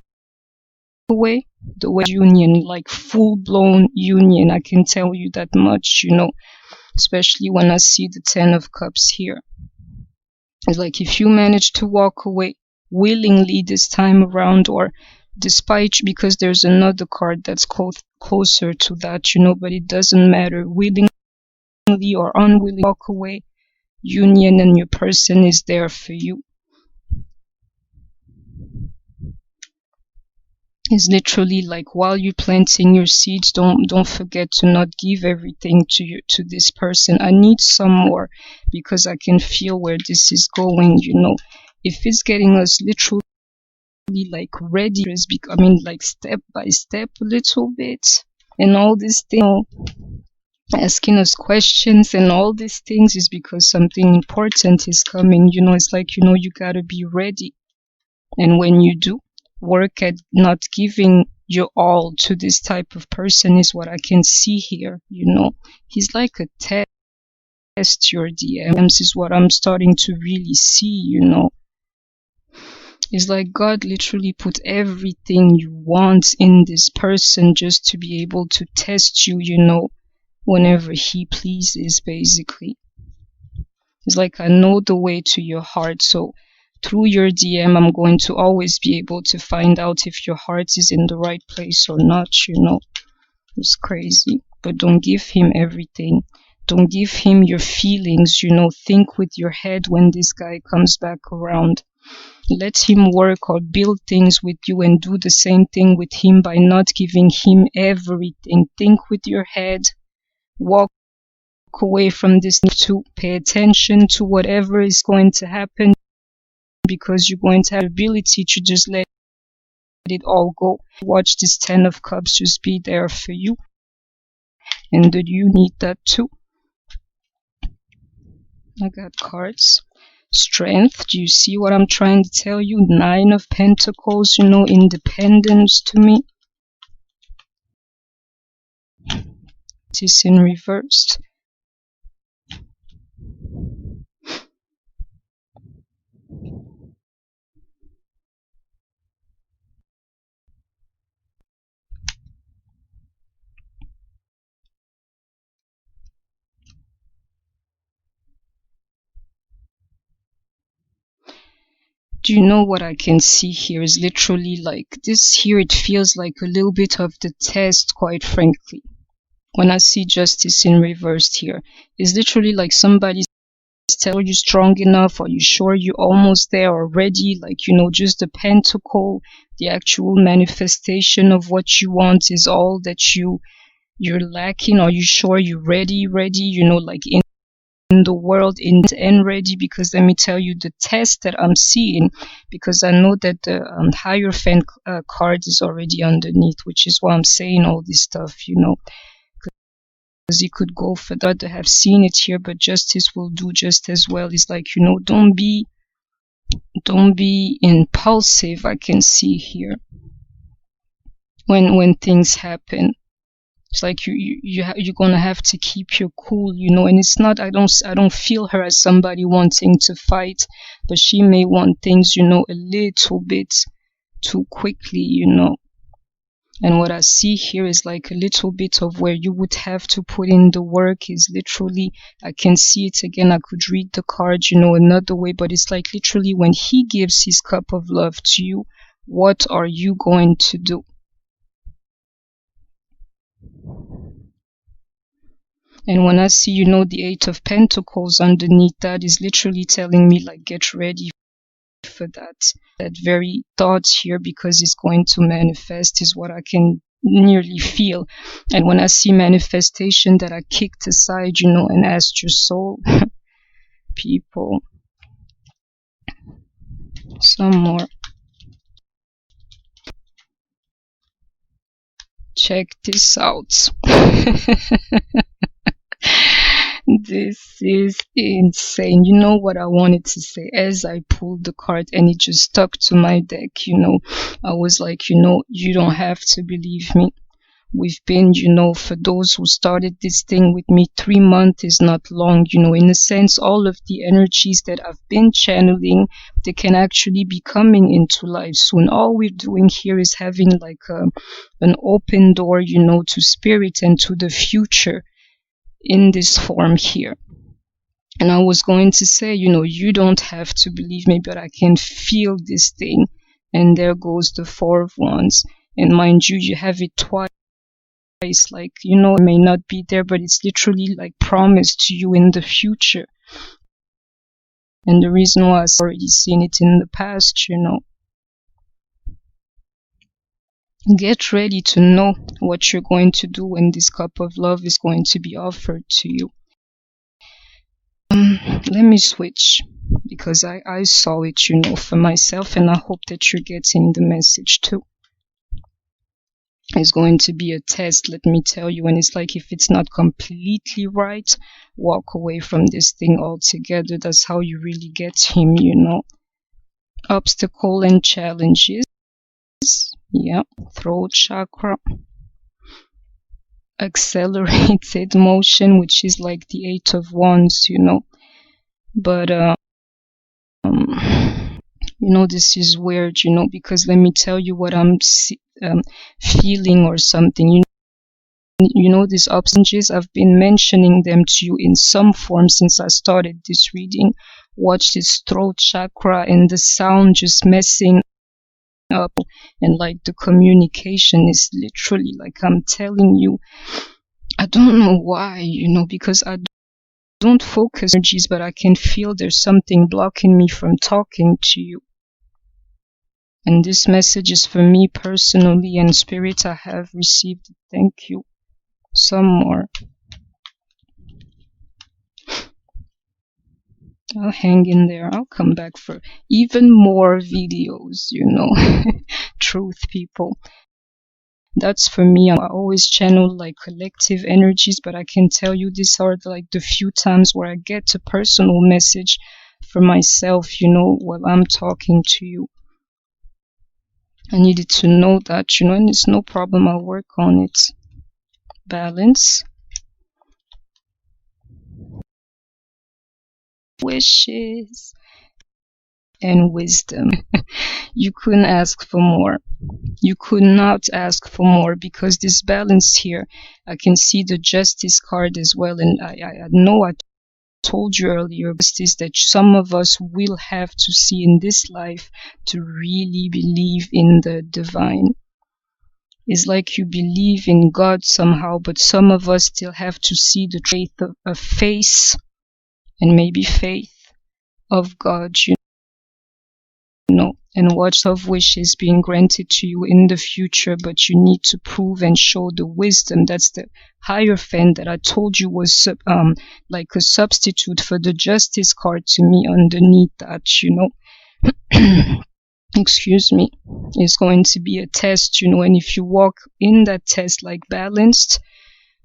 away, the way union, like full-blown union, I can tell you that much, especially when I see the 10 of Cups here. It's like if you manage to walk away willingly this time around, or despite, because there's another card that's closer to that, but it doesn't matter, willingly or unwilling to walk away union, and your person is there for you. It's literally like while you're planting your seeds, don't forget to not give everything to this person. I need some more because I can feel where this is going, you know. If it's getting us literally like ready, it's becoming like step by step a little bit, and all this thing, asking us questions and all these things is because something important is coming, you know. It's like, you know, you gotta be ready. And when you do, work at not giving your all to this type of person is what I can see here, you know. He's like a test. Your DMs is what I'm starting to really see, you know. It's like God literally put everything you want in this person just to be able to test you, you know, whenever he pleases, basically. It's like I know the way to your heart, so through your DM, I'm going to always be able to find out if your heart is in the right place or not, you know. It's crazy. But don't give him everything. Don't give him your feelings, you know. Think with your head when this guy comes back around. Let him work or build things with you, and do the same thing with him by not giving him everything. Think with your head. Walk away from this to pay attention to whatever is going to happen, because you're going to have the ability to just let it all go. Watch this 10 of Cups just be there for you, and that you need that too. I got cards. Strength. Do you see what I'm trying to tell you? 9 of Pentacles, you know, independence to me. It is in reversed. Do you know what I can see here is literally like this here? It feels like a little bit of the test, quite frankly. When I see justice in reversed here, it's literally like somebody's telling you strong enough. Are you sure you're almost there already? Like, you know, just the pentacle, the actual manifestation of what you want is all that you're lacking. Are you sure you're ready, you know, like in the world and ready? Because let me tell you the test that I'm seeing, because I know that the Hierophant card is already underneath, which is why I'm saying all this stuff, you know, because he could go for that. I have seen it here, but justice will do just as well. It's like, you know, don't be impulsive. I can see here when things happen. It's like you're gonna have to keep your cool, you know. And it's not, I don't feel her as somebody wanting to fight, but she may want things, you know, a little bit too quickly, you know. And what I see here is like a little bit of where you would have to put in the work is literally, I can see it again. I could read the card, you know, another way, but it's like literally when he gives his cup of love to you, what are you going to do? And when I see, you know, the 8 of Pentacles underneath, that is literally telling me like get ready for that very thought here, because it's going to manifest is what I can nearly feel. And when I see manifestation that I kicked aside, you know, and asked your soul, people, some more. Check this out. This is insane. You know what I wanted to say as I pulled the card and it just stuck to my deck, you know. I was like, you know, you don't have to believe me. We've been, you know, for those who started this thing with me, 3 months is not long, you know. In a sense, all of the energies that I've been channeling, they can actually be coming into life soon. All we're doing here is having like an open door, you know, to spirit and to the future in this form here. And I was going to say, you know, you don't have to believe me, but I can feel this thing. And there goes the 4 of Wands. And mind you, you have it twice like, you know, it may not be there, but it's literally like promised to you in the future. And the reason why I've already seen it in the past, you know. Get ready to know what you're going to do when this cup of love is going to be offered to you. Let me switch, because I saw it, you know, for myself, and I hope that you're getting the message too. It's going to be a test, let me tell you, and it's like, if it's not completely right, walk away from this thing altogether. That's how you really get him, you know. Obstacle and challenges. Yeah, throat chakra. Accelerated motion, which is like the 8 of Wands, you know. But you know, this is weird, you know, because let me tell you what I'm feeling or something. You know, these obstacles, I've been mentioning them to you in some form since I started this reading. Watch this throat chakra and the sound just messing up, and like the communication is literally like, I'm telling you, I don't know why, you know, because I don't focus energies, but I can feel there's something blocking me from talking to you. And this message is for me personally, and Spirit, I have received it. Thank you. Some more. I'll hang in there. I'll come back for even more videos, you know. Truth, people. That's for me. I always channel like collective energies, but I can tell you these are like the few times where I get a personal message for myself, you know, while I'm talking to you. I needed to know that, you know, and it's no problem. I'll work on it. Balance. Wishes. And wisdom. You couldn't ask for more. You could not ask for more, because this balance here, I can see the Justice card as well, and I know I told you earlier that some of us will have to see in this life to really believe in the divine. It's like you believe in God somehow, but some of us still have to see the trait of faith, and maybe faith of God, you know, and watch of wishes being granted to you in the future, but you need to prove and show the wisdom. That's the Hierophant that I told you was like a substitute for the Justice card to me underneath that, you know. Excuse me. It's going to be a test, you know, and if you walk in that test like balanced,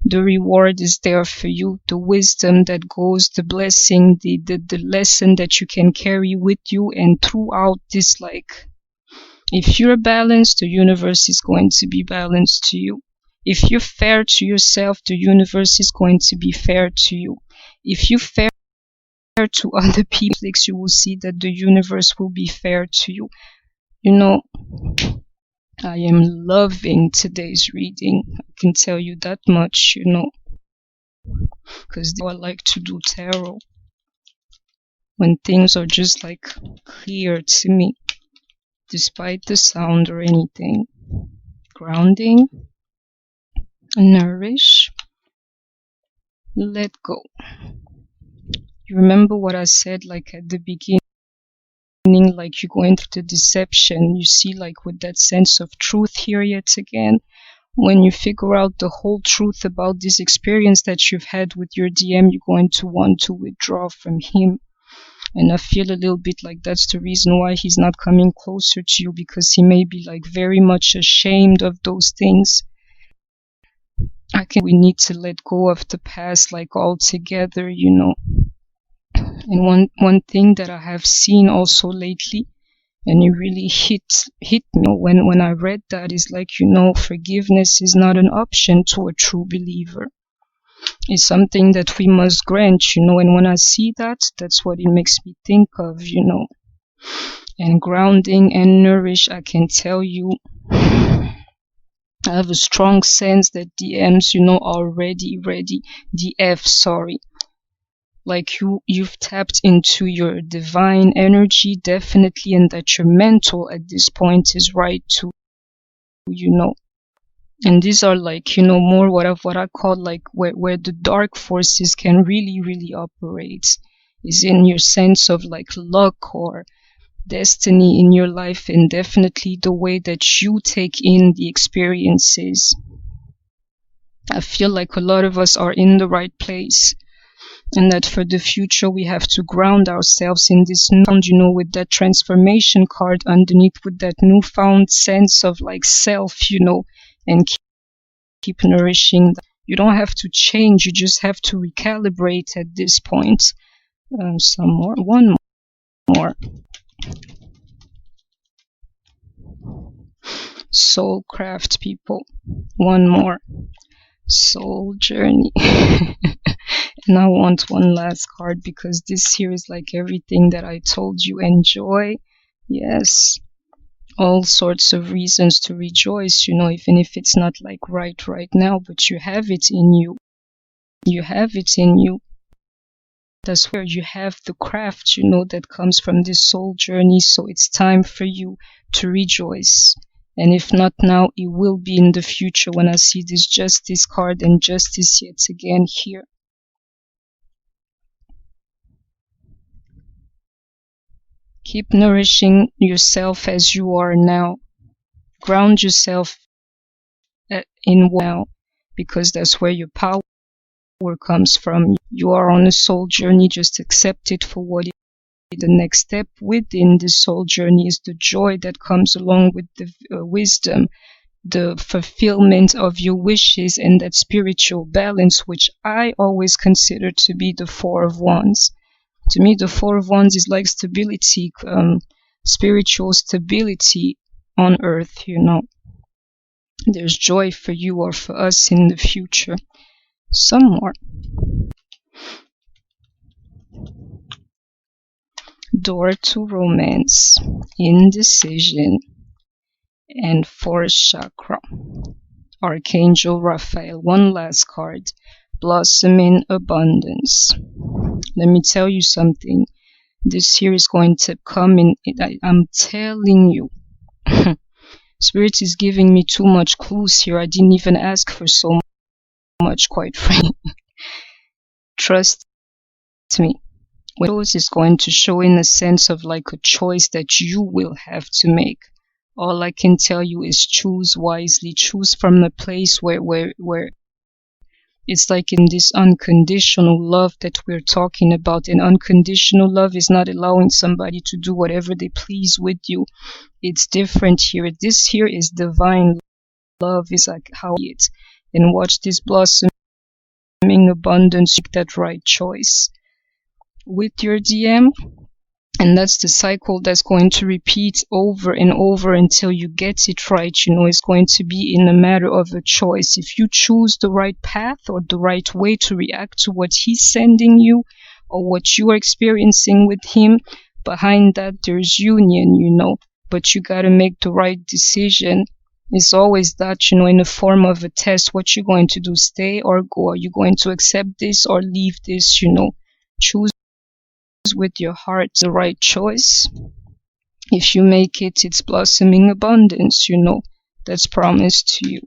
the reward is there for you, the wisdom that goes, the blessing, the lesson that you can carry with you, and throughout this, like, if you're balanced, the universe is going to be balanced to you. If you're fair to yourself, the universe is going to be fair to you. If you're fair to other people, you will see that the universe will be fair to you. You know, I am loving today's reading. I can tell you that much, you know, because I like to do tarot when things are just like clear to me, despite the sound or anything. Grounding, nourish, let go. You remember what I said, like at the beginning, like you go into the deception, you see, like with that sense of truth here yet again, when you figure out the whole truth about this experience that you've had with your DM, you're going to want to withdraw from him. And I feel a little bit like that's the reason why he's not coming closer to you, because he may be like very much ashamed of those things. We need to let go of the past, like altogether, you know. And one thing that I have seen also lately, and it really hit me when I read that, is like, you know, forgiveness is not an option to a true believer. It's something that we must grant, you know, and when I see that, that's what it makes me think of, you know. And grounding and nourish, I can tell you, I have a strong sense that DMs, you know, are ready, like you've tapped into your divine energy, definitely, and that your mental at this point is right to, you know, And these are like, you know, more what I call like where the dark forces can really operate is in your sense of like luck or destiny in your life, and definitely the way that you take in the experiences. I feel like a lot of us are in the right place, and that for the future we have to ground ourselves in this newfound, you know, with that transformation card underneath, with that newfound sense of like self, you know, and keep nourishing. You don't have to change, you just have to recalibrate at this point. Some more, one more. Soul craft, people. One more. Soul journey. And I want one last card because this here is like everything that I told you. Enjoy. Yes. All sorts of reasons to rejoice, you know, even if it's not like right now, but you have it in you. You have it in you. That's where you have the craft, you know, that comes from this soul journey. So it's time for you to rejoice. And if not now, it will be in the future when I see this justice card and justice yet again here. Keep nourishing yourself as you are now. Ground yourself in now, because that's where your power comes from. You are on a soul journey, just accept it for what it is. The next step within the soul journey is the joy that comes along with the wisdom, the fulfillment of your wishes, and that spiritual balance, which I always consider to be the Four of Wands. To me, the Four of Wands is like stability, spiritual stability on earth, you know. There's joy for you or for us in the future. Some more. Door to romance, indecision, and fourth chakra. Archangel Raphael. One last card. Blossoming abundance. Let me tell you something. This here is going to come in. I'm telling you. Spirit is giving me too much clues here. I didn't even ask for so much, quite frankly. Trust me. What is going to show in a sense of like a choice that you will have to make. All I can tell you is choose wisely. Choose from a place where it's like in this unconditional love that we're talking about. And unconditional love is not allowing somebody to do whatever they please with you. It's different here. This here is divine love, is like how it. And watch this blossoming abundance, make that right choice with your DM. And that's the cycle that's going to repeat over and over until you get it right. You know, it's going to be in a matter of a choice. If you choose the right path or the right way to react to what he's sending you or what you are experiencing with him, behind that there's union, you know. But you gotta make the right decision. It's always that, you know, in the form of a test. What you're going to do, stay or go? Are you going to accept this or leave this, you know? Choose with your heart the right choice. If you make it, it's blossoming abundance, you know, that's promised to you.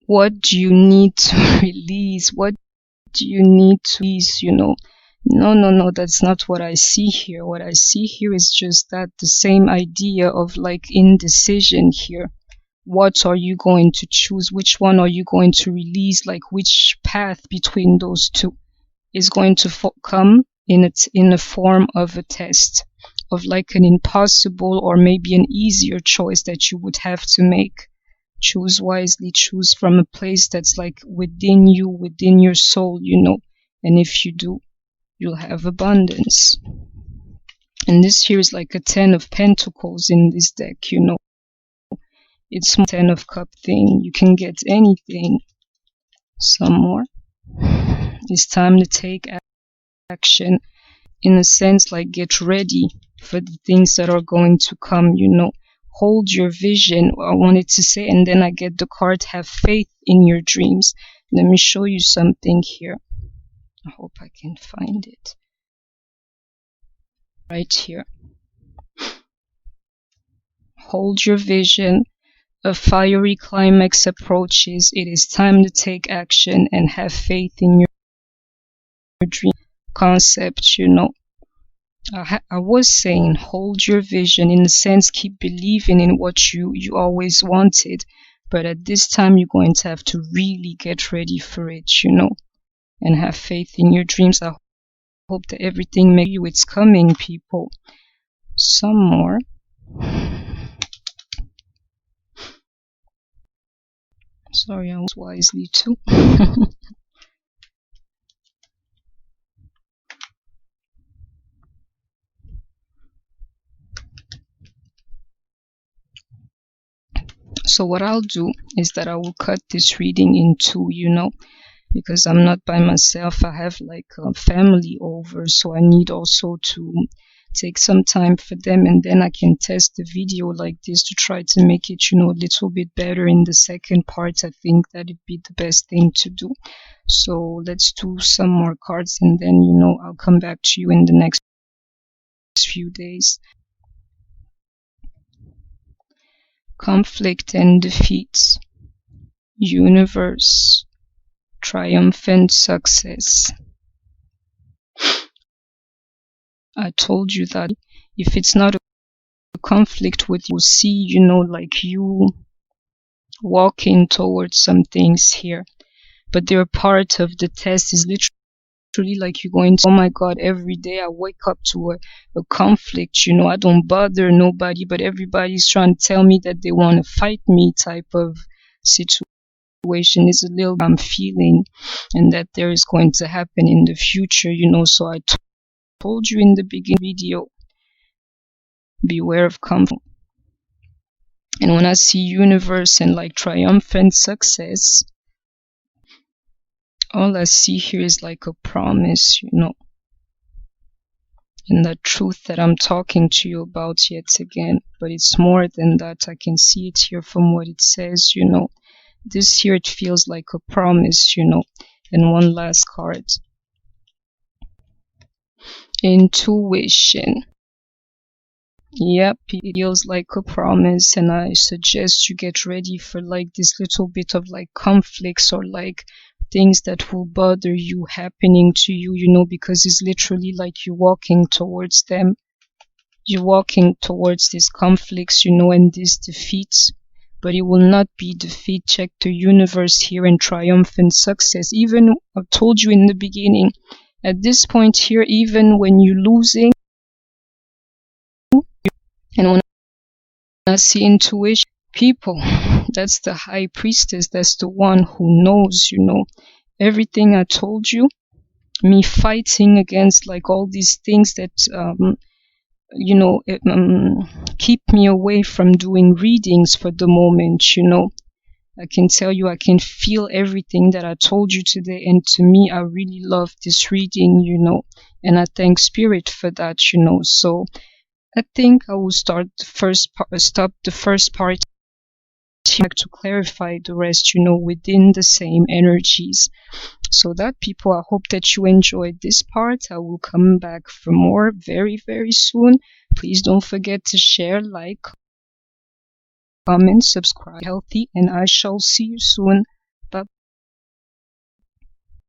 What do you need to release? What do you need to release, you know? No, that's not what I see here. What I see here is just that the same idea of like indecision here. What are you going to choose? Which one are you going to release? Like which path between those two is going to come in the form of a test, of like an impossible or maybe an easier choice that you would have to make. Choose wisely, choose from a place that's like within you, within your soul, you know. And if you do, you'll have abundance. And this here is like a 10 of Pentacles in this deck, you know. It's 10 of Cup thing. You can get anything. Some more. It's time to take action. In a sense, like get ready for the things that are going to come, you know. Hold your vision, I wanted to say, and then I get the card, have faith in your dreams. Let me show you something here. I hope I can find it. Right here. Hold your vision. A fiery climax approaches. It is time to take action and have faith in your dream concept, you know. I was saying hold your vision, in the sense keep believing in what you always wanted, but at this time you're going to have to really get ready for it, you know, and have faith in your dreams. I hope that everything makes you, it's coming, people. Some more. Sorry, I was wisely too. So what I'll do is that I will cut this reading in two, you know, because I'm not by myself. I have like a family over, so I need also to take some time for them, and then I can test the video like this to try to make it, you know, a little bit better in the second part. I think that'd be the best thing to do. So let's do some more cards, and then, you know, I'll come back to you in the next few days. Conflict and defeat. Universe. Triumphant success. I told you that if it's not a conflict with you, see, you know, like you walking towards some things here, but they're part of the test. Is literally like you're going to, oh my god, every day I wake up to a conflict, you know, I don't bother nobody, but everybody's trying to tell me that they want to fight me type of situation is a little I'm feeling, and that there is going to happen in the future, you know. So I told you in the beginning video, beware of conflict. And when I see universe and like triumphant success, all I see here is like a promise, you know, and the truth that I'm talking to you about yet again. But it's more than that. I can see it here from what it says, you know. This here, it feels like a promise, you know. And one last card. Intuition. Yep, it feels like a promise, and I suggest you get ready for like this little bit of like conflicts or like things that will bother you happening to you, you know, because it's literally like you're walking towards them. You're walking towards these conflicts, you know, and these defeats. But it will not be defeat. Check the universe here and triumphant success. Even I told you in the beginning, at this point here, even when you're losing, and when I see intuition, people, that's the high priestess, that's the one who knows, you know, everything I told you. Me fighting against like all these things that you know, keep me away from doing readings for the moment, you know. I can tell you, I can feel everything that I told you today, and to me, I really love this reading, you know, and I thank Spirit for that, you know. So I think I will stop the first part here to clarify the rest, you know, within the same energies. So that, people, I hope that you enjoyed this part. I will come back for more very, very soon. Please don't forget to share, like, comment, subscribe, healthy, and I shall see you soon.